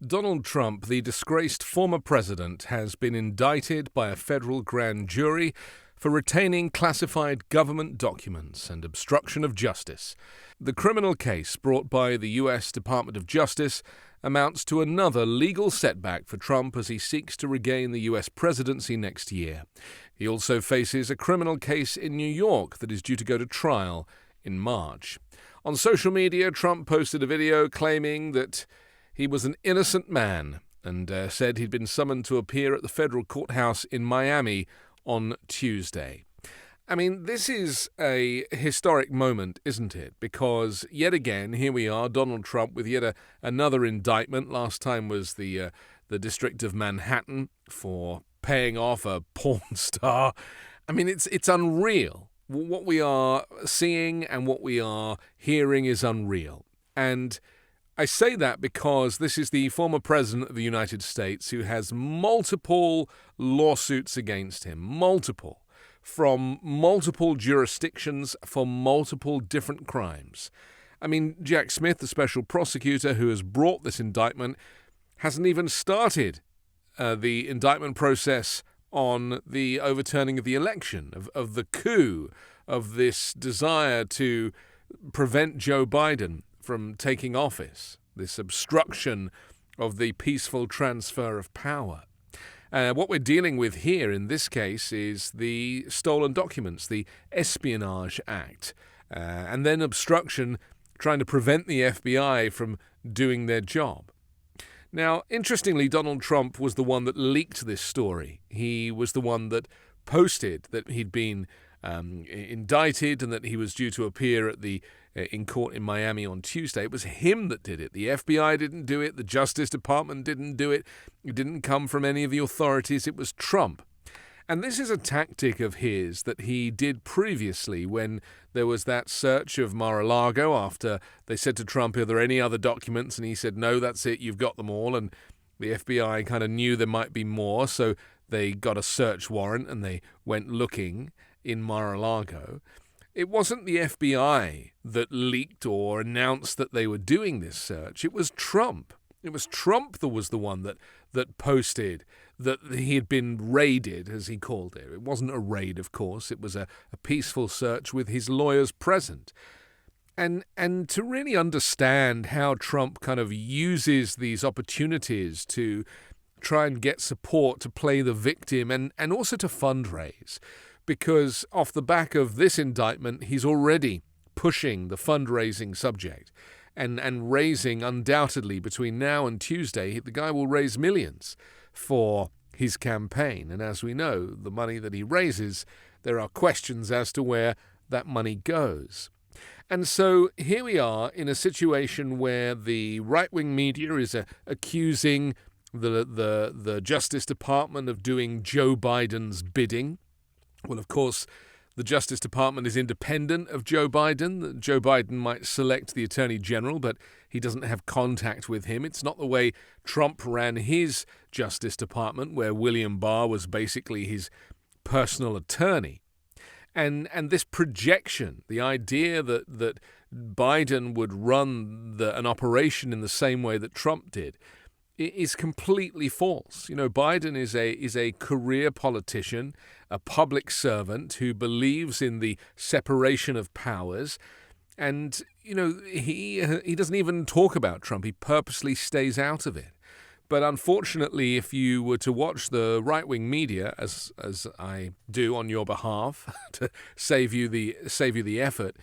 Donald Trump, the disgraced former president, has been indicted by a federal grand jury for retaining classified government documents and obstruction of justice. The criminal case brought by the U.S. Department of Justice amounts to another legal setback for Trump as he seeks to regain the U.S. presidency next year. He also faces a criminal case in New York that is due to go to trial in March. On social media, Trump posted a video claiming that he was an innocent man and said he'd been summoned to appear at the federal courthouse in Miami on Tuesday. I mean, this is a historic moment, isn't it? Because yet again, here we are, Donald Trump with yet another indictment. Last time was the District of Manhattan for paying off a porn star. I mean, it's unreal. What we are seeing and what we are hearing is unreal. And I say that because this is the former president of the United States who has multiple lawsuits against him, from multiple jurisdictions for multiple different crimes. I mean, Jack Smith, the special prosecutor who has brought this indictment, hasn't even started the indictment process on the overturning of the election, of the coup, of this desire to prevent Joe Biden from taking office, this obstruction of the peaceful transfer of power. What we're dealing with here in this case is the stolen documents, the Espionage Act, and then obstruction trying to prevent the FBI from doing their job. Now, interestingly, Donald Trump was the one that leaked this story. He was the one that posted that he'd been indicted and that he was due to appear in court in Miami on Tuesday. It was him that did it. The FBI didn't do it. The Justice Department didn't do it. It didn't come from any of the authorities. It was Trump. And this is a tactic of his that he did previously when there was that search of Mar-a-Lago after they said to Trump, are there any other documents? And he said, no, that's it. You've got them all. And the FBI kind of knew there might be more. So they got a search warrant and they went looking in Mar-a-Lago. It wasn't the FBI that leaked or announced that they were doing this search. It was Trump. It was Trump that was the one that posted that he had been raided, as he called it. It wasn't a raid, of course. It was a peaceful search with his lawyers present. And to really understand how Trump kind of uses these opportunities to try and get support, to play the victim, and also to fundraise. Because off the back of this indictment, he's already pushing the fundraising subject and raising, undoubtedly, between now and Tuesday, the guy will raise millions for his campaign. And as we know, the money that he raises, there are questions as to where that money goes. And so here we are in a situation where the right-wing media is accusing the Justice Department of doing Joe Biden's bidding. Well, of course, the Justice Department is independent of Joe Biden. Joe Biden might select the Attorney General, but he doesn't have contact with him. It's not the way Trump ran his Justice Department, where William Barr was basically his personal attorney. And this projection, the idea that Biden would run an operation in the same way that Trump did, is completely false. You know, Biden is a career politician, a public servant who believes in the separation of powers. And, you know, he doesn't even talk about Trump. He purposely stays out of it. But unfortunately, if you were to watch the right-wing media, as I do on your behalf to save you the effort,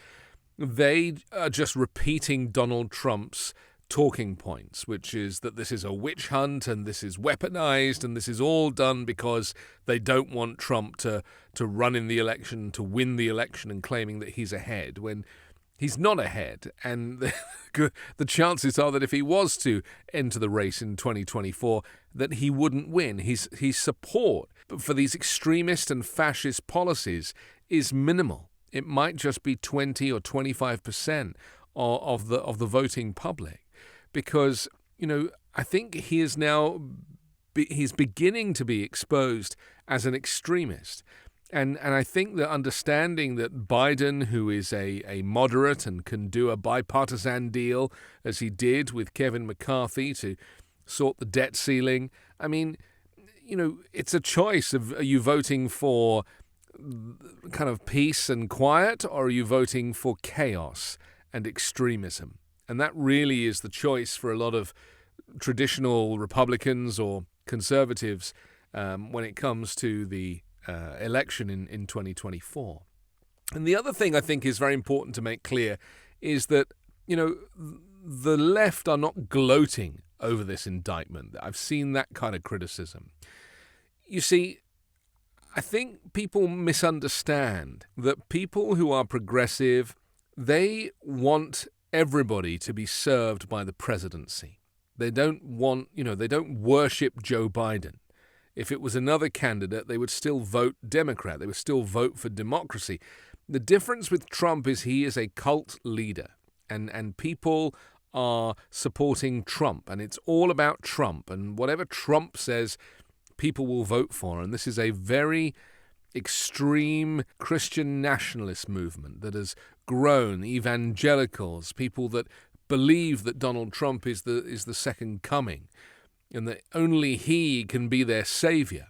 they are just repeating Donald Trump's talking points, which is that this is a witch hunt and this is weaponized and this is all done because they don't want Trump to run in the election, to win the election, and claiming that he's ahead when he's not ahead. And the chances are that if he was to enter the race in 2024, that he wouldn't win. His support for these extremist and fascist policies is minimal. It might just be 20 or 25% of the voting public. Because, you know, I think he is now, he's beginning to be exposed as an extremist. And I think that understanding that Biden, who is a moderate and can do a bipartisan deal, as he did with Kevin McCarthy, to sort the debt ceiling. I mean, it's a choice of, are you voting for kind of peace and quiet, or are you voting for chaos and extremism? And that really is the choice for a lot of traditional Republicans or conservatives when it comes to the election in 2024. And the other thing I think is very important to make clear is that, the left are not gloating over this indictment. I've seen that kind of criticism. You see, I think people misunderstand that people who are progressive, they want everybody to be served by the presidency. They don't want, they don't worship Joe Biden. If it was another candidate, they would still vote Democrat. They would still vote for democracy. The difference with Trump is he is a cult leader, and people are supporting Trump, and it's all about Trump. And whatever Trump says, people will vote for. And this is a very extreme Christian nationalist movement that has grown, evangelicals, people that believe that Donald Trump is the second coming and that only he can be their savior.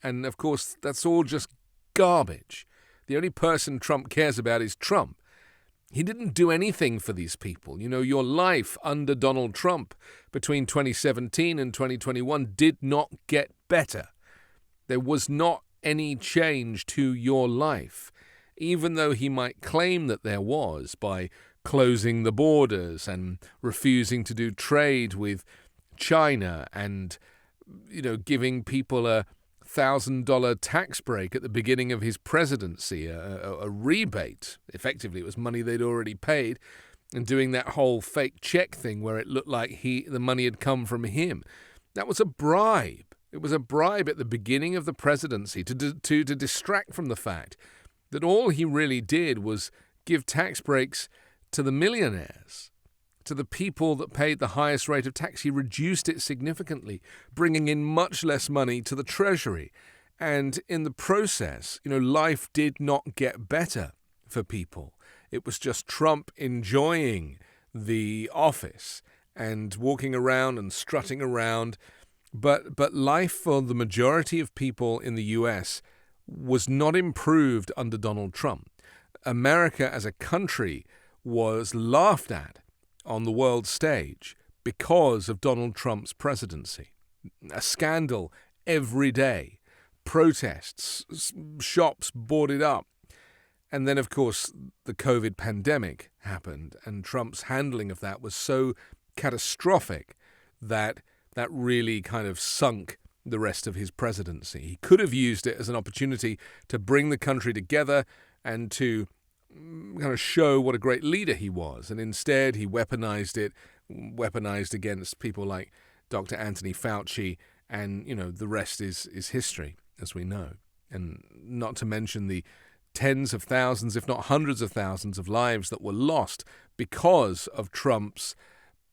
And of course, that's all just garbage. The only person Trump cares about is Trump. He didn't do anything for these people. Your life under Donald Trump between 2017 and 2021 did not get better. There was not any change to your life, even though he might claim that there was by closing the borders and refusing to do trade with China and, giving people a $1,000 tax break at the beginning of his presidency, a rebate. Effectively, it was money they'd already paid, and doing that whole fake check thing where it looked like the money had come from him. That was a bribe. It was a bribe at the beginning of the presidency to distract from the fact that all he really did was give tax breaks to the millionaires, to the people that paid the highest rate of tax. He reduced it significantly, bringing in much less money to the Treasury. And in the process, life did not get better for people. It was just Trump enjoying the office and walking around and strutting around. But life for the majority of people in the US was not improved under Donald Trump. America as a country was laughed at on the world stage because of Donald Trump's presidency. A scandal every day, protests, shops boarded up. And then, of course, the COVID pandemic happened, and Trump's handling of that was so catastrophic that really kind of sunk the rest of his presidency. He could have used it as an opportunity to bring the country together and to kind of show what a great leader he was. And instead, he weaponized against people like Dr. Anthony Fauci, and, the rest is history, as we know. And not to mention the tens of thousands, if not hundreds of thousands of lives that were lost because of Trump's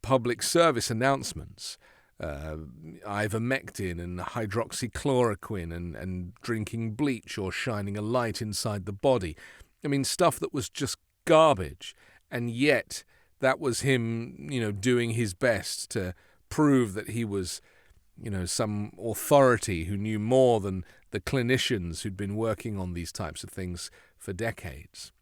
public service announcements. Ivermectin and hydroxychloroquine and drinking bleach or shining a light inside the body. I mean, stuff that was just garbage. And yet that was him, doing his best to prove that he was, some authority who knew more than the clinicians who'd been working on these types of things for decades.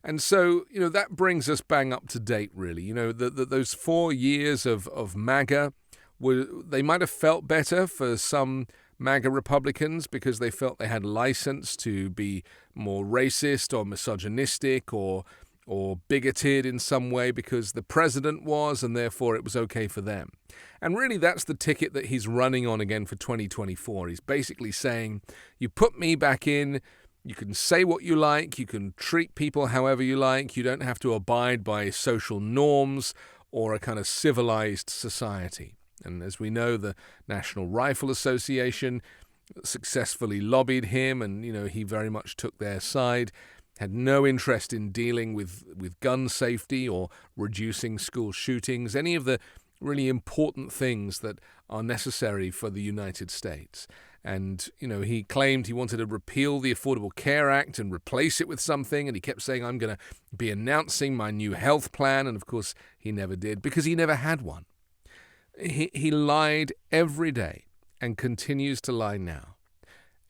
And so, that brings us bang up to date, really. Those 4 years of MAGA, they might have felt better for some MAGA Republicans because they felt they had license to be more racist or misogynistic or bigoted in some way because the president was, and therefore it was okay for them. And really that's the ticket that he's running on again for 2024. He's basically saying, you put me back in, you can say what you like, you can treat people however you like, you don't have to abide by social norms or a kind of civilized society. And as we know, the National Rifle Association successfully lobbied him, and he very much took their side, had no interest in dealing with gun safety or reducing school shootings, any of the really important things that are necessary for the United States. And, he claimed he wanted to repeal the Affordable Care Act and replace it with something, and he kept saying, I'm going to be announcing my new health plan, and of course he never did because he never had one. He lied every day and continues to lie now.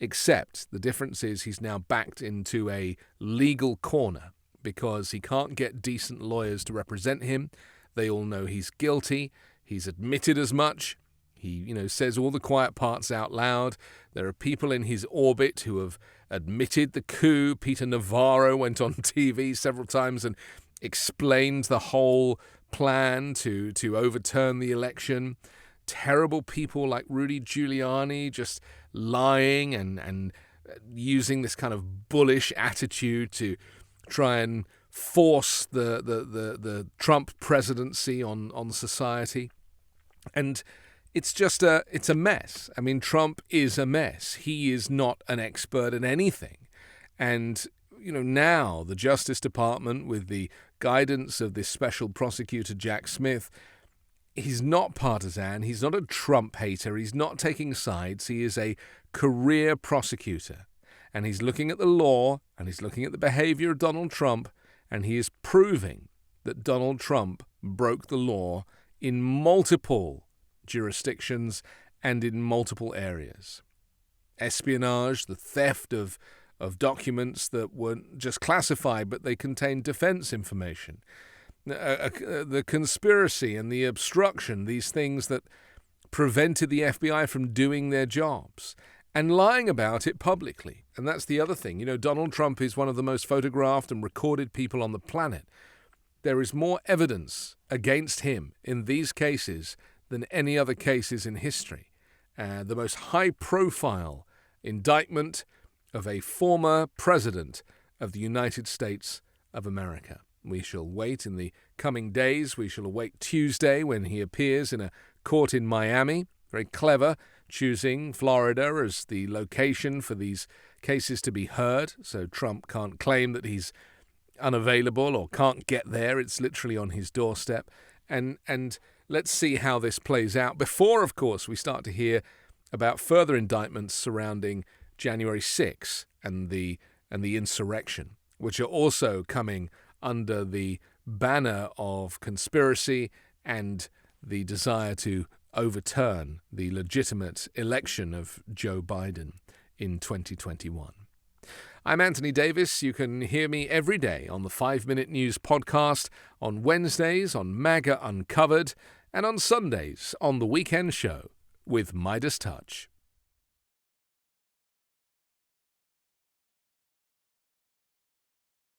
Except the difference is he's now backed into a legal corner because he can't get decent lawyers to represent him. They all know he's guilty. He's admitted as much. He, says all the quiet parts out loud. There are people in his orbit who have admitted the coup. Peter Navarro went on TV several times and explained the whole plan to overturn the election. Terrible people like Rudy Giuliani just lying and using this kind of bullish attitude to try and force the Trump presidency on society. And it's a mess. I mean, Trump is a mess. He is not an expert in anything. And, now the Justice Department, with the guidance of this special prosecutor, Jack Smith, he's not partisan. He's not a Trump hater. He's not taking sides. He is a career prosecutor. And he's looking at the law and he's looking at the behavior of Donald Trump, and he is proving that Donald Trump broke the law in multiple jurisdictions and in multiple areas. Espionage, the theft of documents that weren't just classified, but they contained defense information. The conspiracy and the obstruction, these things that prevented the FBI from doing their jobs, and lying about it publicly. And that's the other thing. Donald Trump is one of the most photographed and recorded people on the planet. There is more evidence against him in these cases than any other cases in history. The most high-profile indictment of a former president of the United States of America. We shall wait in the coming days. We shall await Tuesday when he appears in a court in Miami. Very clever, choosing Florida as the location for these cases to be heard, so Trump can't claim that he's unavailable or can't get there. It's literally on his doorstep. And let's see how this plays out before, of course, we start to hear about further indictments surrounding January 6th and the insurrection, which are also coming under the banner of conspiracy and the desire to overturn the legitimate election of Joe Biden in 2021. I'm Anthony Davis. You can hear me every day on the 5-Minute News podcast, on Wednesdays on MAGA Uncovered, and on Sundays on The Weekend Show with Midas Touch.